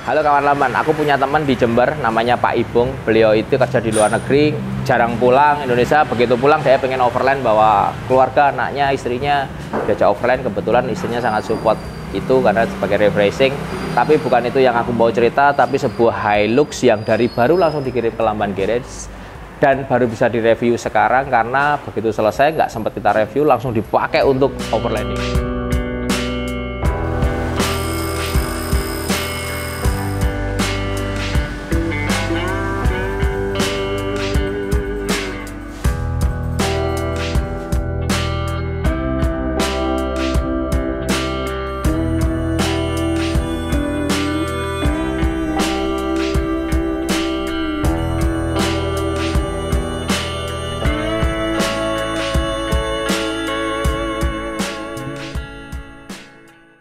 Halo kawan Laman, aku punya teman di Jember namanya Pak Ibung. Beliau itu kerja di luar negeri, jarang pulang Indonesia. Begitu pulang dia pengen overland bawa keluarga, anaknya, istrinya diajak overland. Kebetulan istrinya sangat support itu karena sebagai refreshing. Tapi bukan itu yang aku mau cerita, tapi sebuah Hilux yang dari baru langsung dikirim ke Lamban Garage dan baru bisa direview sekarang karena begitu selesai nggak sempat kita review, langsung dipakai untuk overlanding.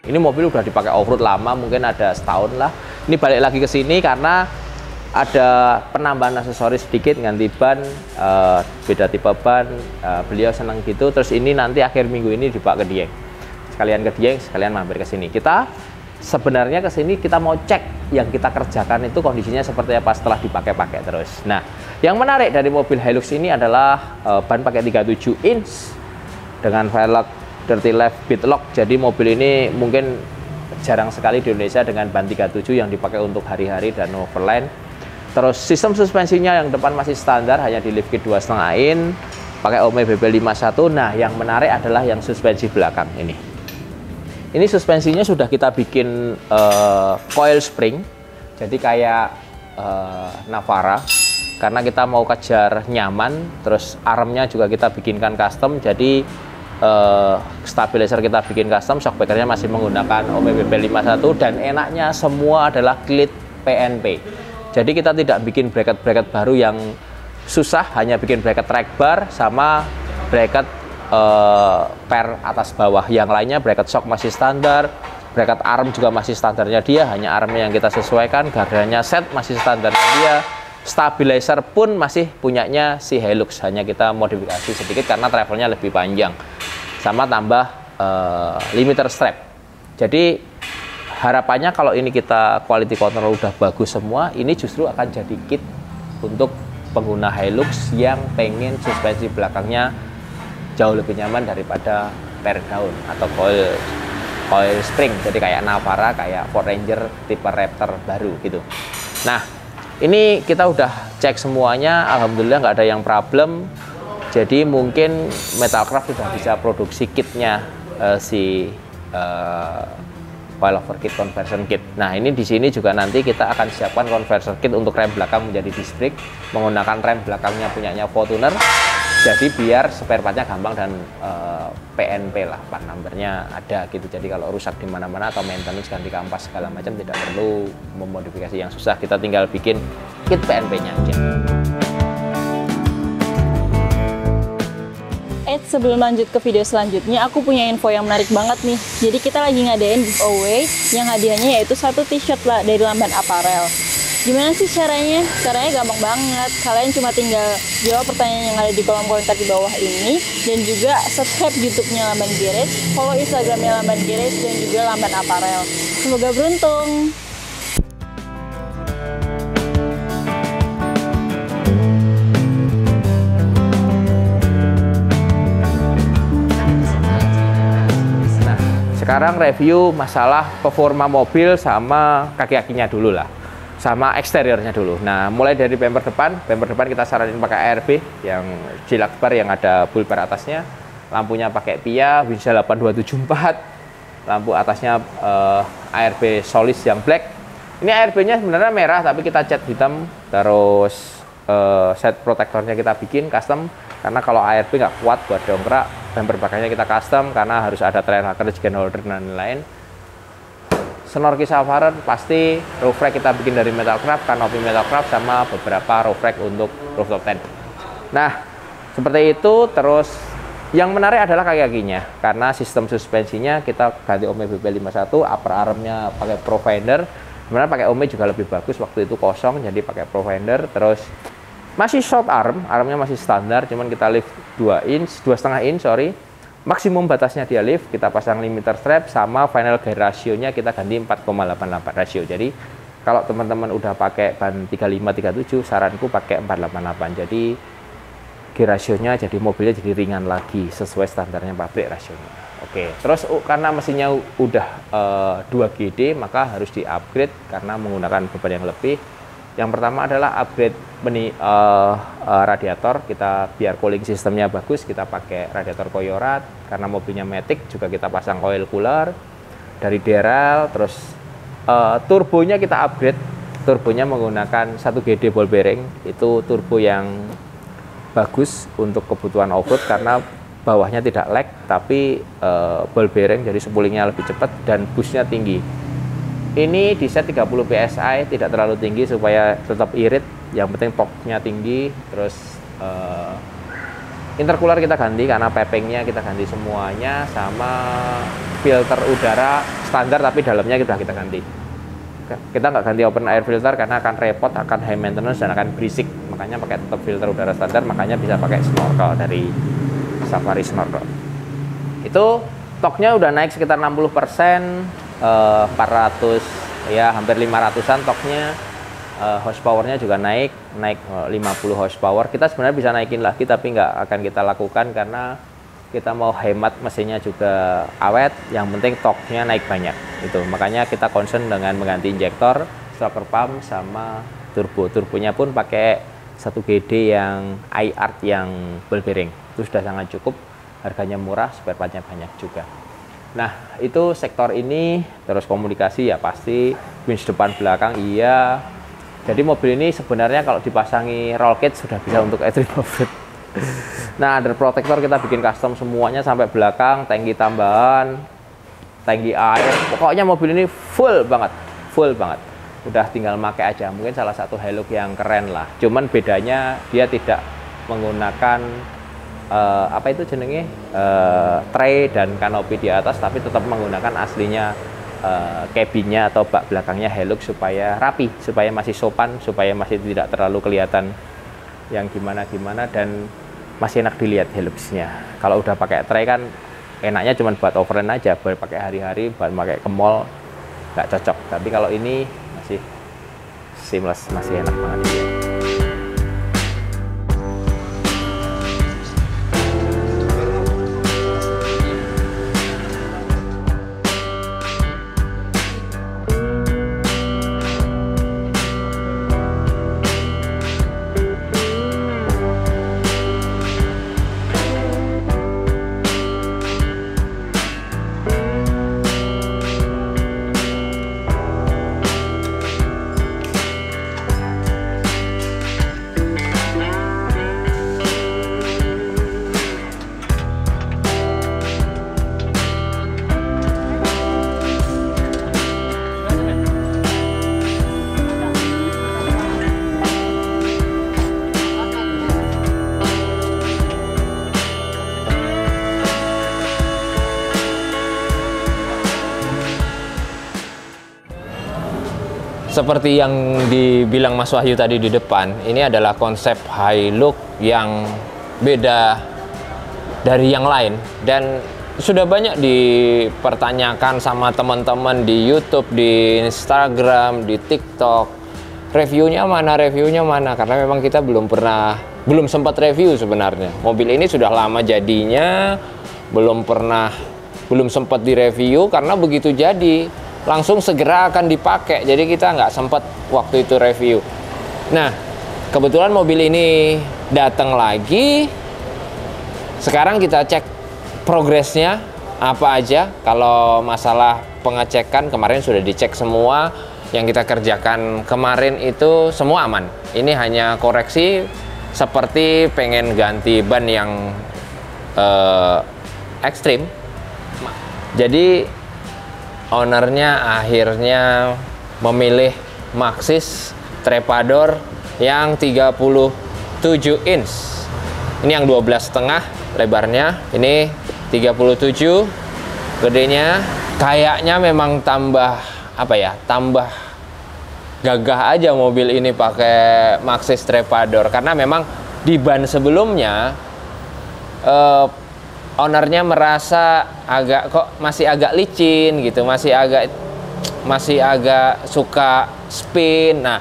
Ini mobil udah dipakai off-road lama, mungkin ada setahun lah. Ini balik lagi ke sini karena ada penambahan aksesoris sedikit, ganti ban, beda tipe ban. Beliau senang gitu. Terus ini nanti akhir minggu ini dibawa ke Dieng. Sekalian ke Dieng, sekalian mampir ke sini. Kita sebenarnya ke sini kita mau cek yang kita kerjakan itu kondisinya seperti apa setelah dipakai-pakai terus. Nah, yang menarik dari mobil Hilux ini adalah ban pakai 37 inch dengan velg Dirty Left Bead Lock. Jadi mobil ini mungkin jarang sekali di Indonesia dengan ban 37 yang dipakai untuk hari-hari dan overland. Terus sistem suspensinya yang depan masih standar, hanya di lift kit 2,5 in, pakai OME BB51. Nah, yang menarik adalah yang suspensi belakang ini. Ini suspensinya sudah kita bikin coil spring, jadi kayak Navara, karena kita mau kejar nyaman. Terus armnya juga kita bikinkan custom, jadi stabilizer kita bikin custom, shockbreakernya masih menggunakan OME BB51, dan enaknya semua adalah klit PNP. Jadi kita tidak bikin bracket-bracket baru yang susah, hanya bikin bracket track bar sama bracket per atas bawah. Yang lainnya bracket shock masih standar, bracket arm juga masih standarnya dia, hanya armnya yang kita sesuaikan, gardanya set masih standarnya dia. Stabilizer pun masih punyanya si Hilux, hanya kita modifikasi sedikit karena travelnya lebih panjang, sama tambah limiter strap. Jadi harapannya kalau ini kita quality control udah bagus semua, ini justru akan jadi kit untuk pengguna Hilux yang pengen suspensi belakangnya jauh lebih nyaman daripada tear down atau coil spring, jadi kayak Navara, kayak Ford Ranger tipe Raptor baru gitu. Nah, ini kita udah cek semuanya, alhamdulillah nggak ada yang problem. Jadi mungkin Metalcraft sudah bisa produksi kitnya coilover kit, conversion kit. Nah, ini di sini juga nanti kita akan siapkan conversion kit untuk rem belakang menjadi disc brake, menggunakan rem belakangnya punyanya Fortuner. Jadi biar spare partnya gampang dan PNP lah, part numbernya ada gitu. Jadi kalau rusak di mana-mana atau maintenance ganti kampas segala macam tidak perlu memodifikasi yang susah, kita tinggal bikin kit PNP-nya aja. Sebelum lanjut ke video selanjutnya, aku punya info yang menarik banget nih. Jadi kita lagi ngadain giveaway yang hadiahnya yaitu satu t-shirt lah dari Lamban Apparel. Gimana sih caranya? Caranya gampang banget. Kalian cuma tinggal jawab pertanyaan yang ada di kolom komentar di bawah ini, dan juga subscribe YouTube-nya Lamban Garage, follow Instagram-nya Lamban Garage, dan juga Lamban Apparel. Semoga beruntung. Nah, sekarang review masalah performa mobil sama kaki-kakinya dulu lah, sama eksteriornya dulu. Nah, mulai dari bumper depan kita saranin pakai ARB yang jilak bar yang ada bull bar atasnya, lampunya pakai PIA, windshield 8274, lampu atasnya ARB Solis yang black. Ini ARB-nya sebenarnya merah tapi kita cat hitam. Terus set protektornya kita bikin custom karena kalau ARB nggak kuat buat dongkrak. Bumper belakangnya kita custom karena harus ada trail hacker, jig holder dan lain-lain. Sonor Kisavaran pasti, roof rack kita bikin dari Metalcraft, kanopi Metalcraft, sama beberapa roof rack untuk rooftop tent. Nah, seperti itu. Terus yang menarik adalah kaki-kakinya, karena sistem suspensinya kita ganti OME BB51, upper armnya pakai Profinder. Sebenarnya pakai OME juga lebih bagus, waktu itu kosong jadi pakai Profinder. Terus masih short arm, armnya masih standar, cuman kita lift 2,5 inch, sorry. Maksimum batasnya dia lift, kita pasang limiter strap, sama final gear rasionya kita ganti 4,88 rasio. Jadi Kalau teman-teman udah pakai ban 35-37, saranku pakai 488. Jadi gear ratio-nya jadi mobilnya jadi ringan lagi sesuai standarnya pabrik rasionya. Oke, terus karena mesinnya udah 2GD, maka harus di-upgrade karena menggunakan beban yang lebih. Yang pertama adalah upgrade radiator. Kita biar cooling sistemnya bagus, kita pakai radiator Koyorat. Karena mobilnya Matic juga kita pasang coil cooler dari Derel. Terus turbonya kita upgrade. Turbonya menggunakan 1GD ball bearing. Itu turbo yang bagus untuk kebutuhan off-road karena bawahnya tidak lag, tapi ball bearing jadi spoolingnya lebih cepat dan boostnya tinggi. Ini di set 30 PSI, tidak terlalu tinggi supaya tetap irit. Yang penting torque-nya tinggi. Terus intercooler kita ganti karena pipingnya kita ganti semuanya, sama filter udara standar tapi dalamnya sudah kita ganti. Kita nggak ganti open air filter karena akan repot, akan high maintenance dan akan berisik. Makanya pakai tetap filter udara standar, makanya bisa pakai snorkel dari Safari Snorkel. Itu torque-nya udah naik sekitar 60%, 400 ya hampir 500-an torque-nya. Horsepower-nya juga naik 50 horsepower. Kita sebenarnya bisa naikin lagi tapi nggak akan kita lakukan karena kita mau hemat, mesinnya juga awet, yang penting torque-nya naik banyak. Itu makanya kita concern dengan mengganti injektor, stroker pump sama turbo. Turbonya pun pakai 1GD yang iArt yang ball bearing. Itu sudah sangat cukup, harganya murah, spare part-nya banyak juga. Nah, itu sektor ini. Terus komunikasi ya pasti, winch depan belakang iya. Jadi mobil ini sebenarnya kalau dipasangi roll kit sudah bisa untuk extreme off-road. Nah, under protector kita bikin custom semuanya sampai belakang, tangki tambahan, tangki air. Pokoknya mobil ini full banget. Udah tinggal pakai aja. Mungkin salah satu Hilux yang keren lah. Cuman bedanya dia tidak menggunakan apa itu jenenge tray dan kanopi di atas, tapi tetap menggunakan aslinya cabinnya atau bak belakangnya Hilux supaya rapi, supaya masih sopan, supaya masih tidak terlalu kelihatan yang gimana-gimana dan masih enak dilihat Hilux-nya. Kalau udah pakai tray kan enaknya cuma buat overland aja, buat pakai hari-hari, buat pakai ke mall nggak cocok. Tapi kalau ini masih seamless, masih enak banget dilihat. Seperti yang dibilang Mas Wahyu tadi di depan, ini adalah konsep Hilux yang beda dari yang lain dan sudah banyak dipertanyakan sama teman-teman di YouTube, di Instagram, di TikTok. Reviewnya mana? Karena memang kita belum sempat review sebenarnya. Mobil ini sudah lama jadinya, belum sempat direview karena begitu jadi langsung segera akan dipakai, jadi kita nggak sempat waktu itu review. Nah, kebetulan mobil ini datang lagi. Sekarang kita cek progresnya apa aja. Kalau masalah pengecekan kemarin sudah dicek semua, yang kita kerjakan kemarin itu semua aman. Ini hanya koreksi seperti pengen ganti ban yang ekstrim. Jadi ownernya akhirnya memilih Maxxis Trepador yang 37 inch. Ini yang 12,5 lebarnya, ini 37 gedenya. Kayaknya memang tambah gagah aja mobil ini pakai Maxxis Trepador karena memang di ban sebelumnya ownernya merasa masih agak licin gitu, masih agak suka spin. Nah,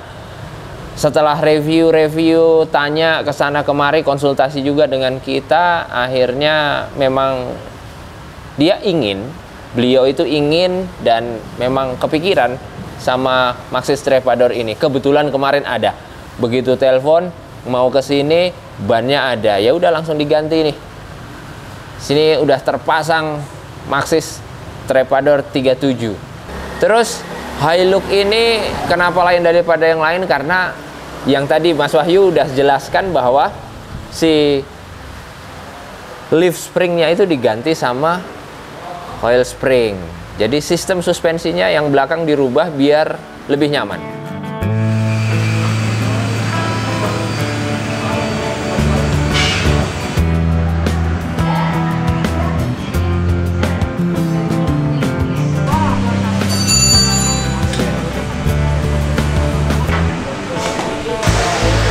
setelah review, tanya ke sana kemari, konsultasi juga dengan kita, akhirnya memang beliau itu ingin dan memang kepikiran sama Maxxis Trepador ini. Kebetulan kemarin ada. Begitu telepon mau ke sini, bannya ada. Ya udah langsung diganti nih. Sini udah terpasang Maxxis Trepador 37. Terus Hilux ini kenapa lain daripada yang lain? Karena yang tadi Mas Wahyu udah jelaskan bahwa si leaf springnya itu diganti sama coil spring. Jadi sistem suspensinya yang belakang dirubah biar lebih nyaman.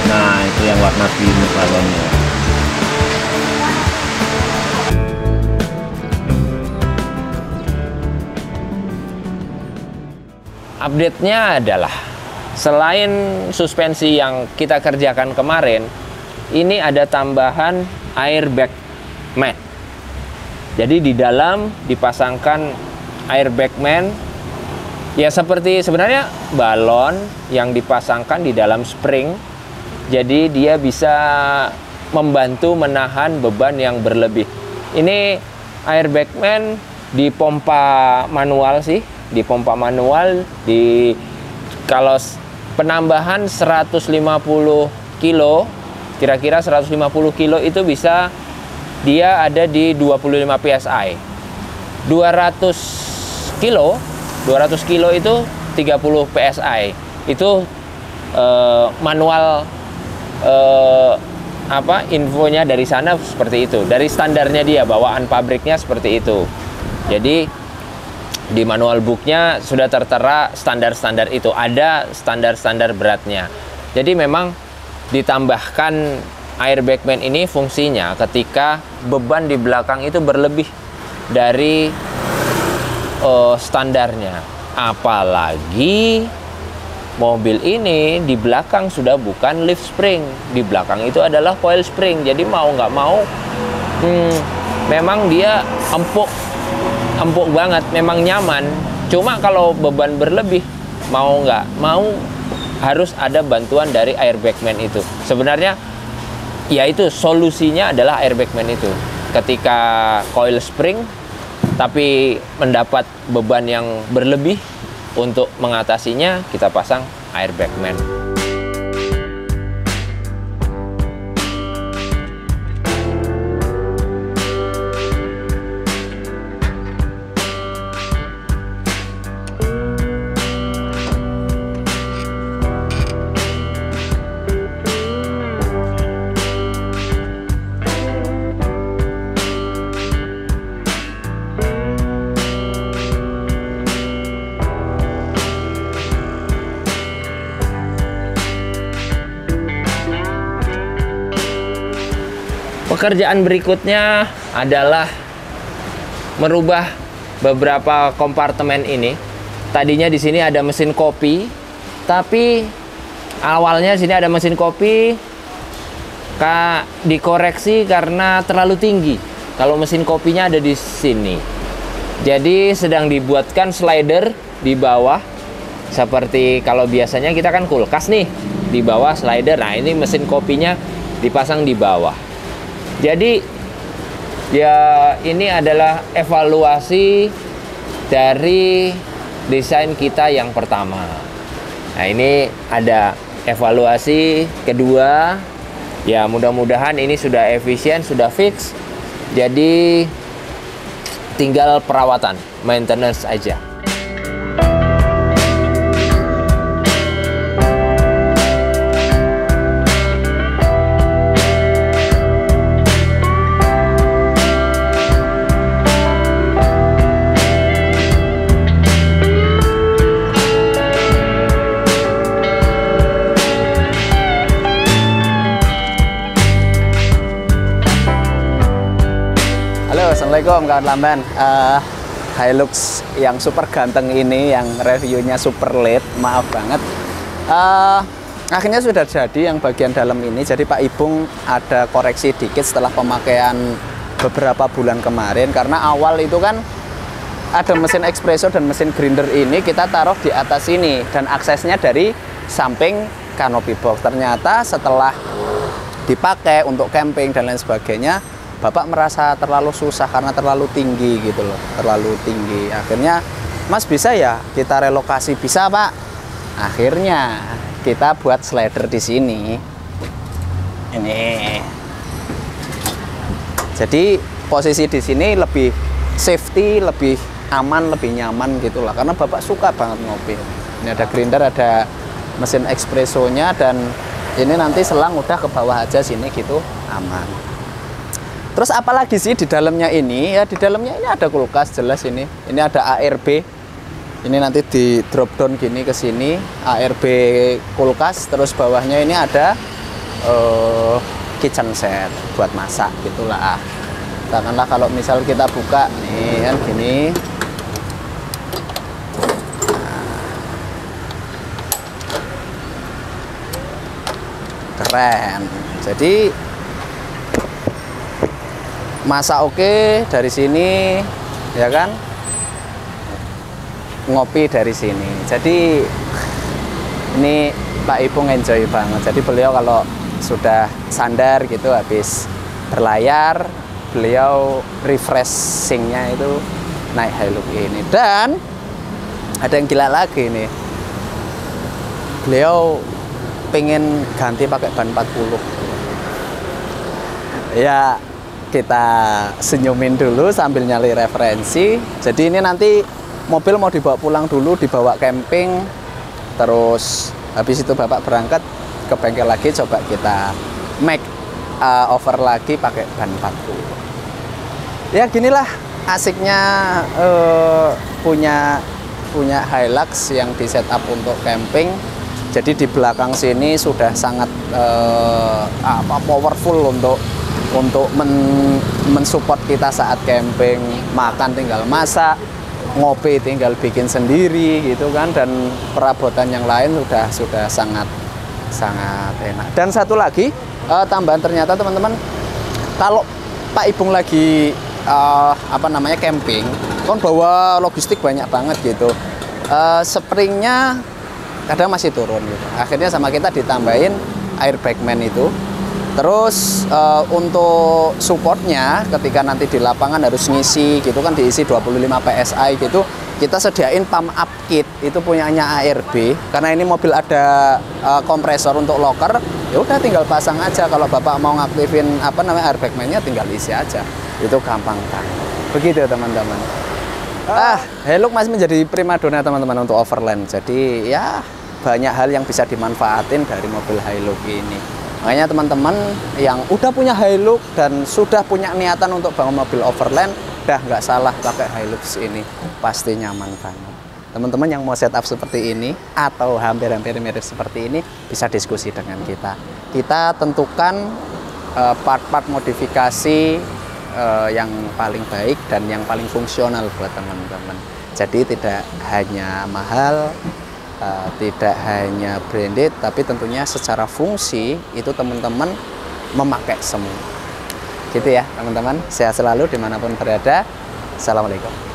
Nah, itu yang warna biru balonnya. Update-nya adalah selain suspensi yang kita kerjakan kemarin, ini ada tambahan airbag mat. Jadi di dalam dipasangkan airbag mat, ya seperti sebenarnya balon yang dipasangkan di dalam spring. Jadi dia bisa membantu menahan beban yang berlebih. Ini airbag mat di pompa manual sih. Di pompa manual, kalau penambahan 150 kilo, kira-kira 150 kilo itu bisa dia ada di 25 psi. 200 kilo itu 30 psi. Itu manual infonya dari sana seperti itu. Dari standarnya dia, bawaan pabriknya seperti itu. Jadi di manual booknya sudah tertera standar-standar itu, ada standar-standar beratnya. Jadi memang ditambahkan airbag mat ini fungsinya ketika beban di belakang itu berlebih dari standarnya. Apalagi mobil ini di belakang sudah bukan leaf spring, di belakang itu adalah coil spring. Jadi mau nggak mau memang dia empuk banget, memang nyaman. Cuma kalau beban berlebih, mau nggak mau harus ada bantuan dari airbag mat itu. Sebenarnya ya itu solusinya adalah airbag mat itu. Ketika coil spring tapi mendapat beban yang berlebih, untuk mengatasinya kita pasang airbag mat. Pekerjaan berikutnya adalah merubah beberapa kompartemen ini. Tadinya di sini ada mesin kopi, tapi awalnya sini ada mesin kopi dikoreksi karena terlalu tinggi. Kalau mesin kopinya ada di sini, jadi sedang dibuatkan slider di bawah. Seperti kalau biasanya kita kan kulkas nih, di bawah slider. Nah, ini mesin kopinya dipasang di bawah. Jadi ya ini adalah evaluasi dari desain kita yang pertama. Nah, ini ada evaluasi kedua. Ya mudah-mudahan ini sudah efisien, sudah fix. Jadi tinggal perawatan, maintenance aja. Assalamualaikum kawan lamban. Hilux yang super ganteng ini, yang reviewnya super late, maaf banget Akhirnya sudah jadi yang bagian dalam ini. Jadi Pak Ibung ada koreksi dikit setelah pemakaian beberapa bulan kemarin, karena awal itu kan ada mesin espresso dan mesin grinder ini kita taruh di atas ini dan aksesnya dari samping canopy box. Ternyata setelah dipakai untuk camping dan lain sebagainya, Bapak merasa terlalu susah karena terlalu tinggi gitu loh, terlalu tinggi. Akhirnya, Mas bisa ya kita relokasi? Bisa Pak. Akhirnya kita buat slider di sini. Ini. Jadi posisi di sini lebih safety, lebih aman, lebih nyaman gitulah. Karena Bapak suka banget ngopi. Ini ada grinder, ada mesin espressonya, dan ini nanti selang udah ke bawah aja sini gitu, aman. Terus apalagi sih di dalamnya ini? Ya di dalamnya ini ada kulkas jelas ini. Ini ada ARB. Ini nanti di drop down gini ke sini, ARB kulkas, terus bawahnya ini ada kitchen set buat masak gitulah. Katakanlah kalau misal kita buka nih kan gini. Keren. Jadi masak oke dari sini, ya kan? Ngopi dari sini. Jadi ini Pak Ibung enjoy banget. Jadi beliau kalau sudah sandar gitu habis berlayar, beliau refreshingnya itu naik Hilux ini. Dan ada yang gila lagi nih, beliau pengen ganti pakai ban 40. Ya kita senyumin dulu sambil nyari referensi. Jadi ini nanti mobil mau dibawa pulang dulu, dibawa camping, terus habis itu Bapak berangkat ke bengkel lagi, coba kita make over lagi pakai ban 40. Ya ginilah asiknya punya Hilux yang di setup untuk camping. Jadi di belakang sini sudah sangat powerful untuk mensupport kita saat camping. Makan tinggal masak, ngopi tinggal bikin sendiri gitu kan, dan perabotan yang lain sudah sangat enak. Dan satu lagi tambahan, ternyata teman-teman, kalau Pak Ibung lagi camping kan bawa logistik banyak banget gitu, springnya kadang masih turun gitu. Akhirnya sama kita ditambahin airbagman itu. Terus untuk supportnya ketika nanti di lapangan harus ngisi gitu kan, diisi 25 PSI gitu, kita sediain pump up kit, itu punyanya ARB. Karena ini mobil ada kompresor untuk locker, ya udah tinggal pasang aja. Kalau Bapak mau ngaktifin airbagman-nya tinggal isi aja. Itu gampang kan. Begitu teman-teman. Hilux masih menjadi primadona teman-teman untuk overland. Jadi ya banyak hal yang bisa dimanfaatin dari mobil Hilux ini. Makanya teman-teman yang udah punya Hilux dan sudah punya niatan untuk bangun mobil overland, dah nggak salah pakai Hilux ini, pasti nyaman banget. Teman-teman yang mau setup seperti ini atau hampir-hampir mirip seperti ini, bisa diskusi dengan kita. Kita tentukan part-part modifikasi yang paling baik dan yang paling fungsional buat teman-teman. Jadi tidak hanya mahal, tidak hanya branded, tapi tentunya secara fungsi itu teman-teman memakai semua. Gitu ya teman-teman, sehat selalu dimanapun berada. Assalamualaikum.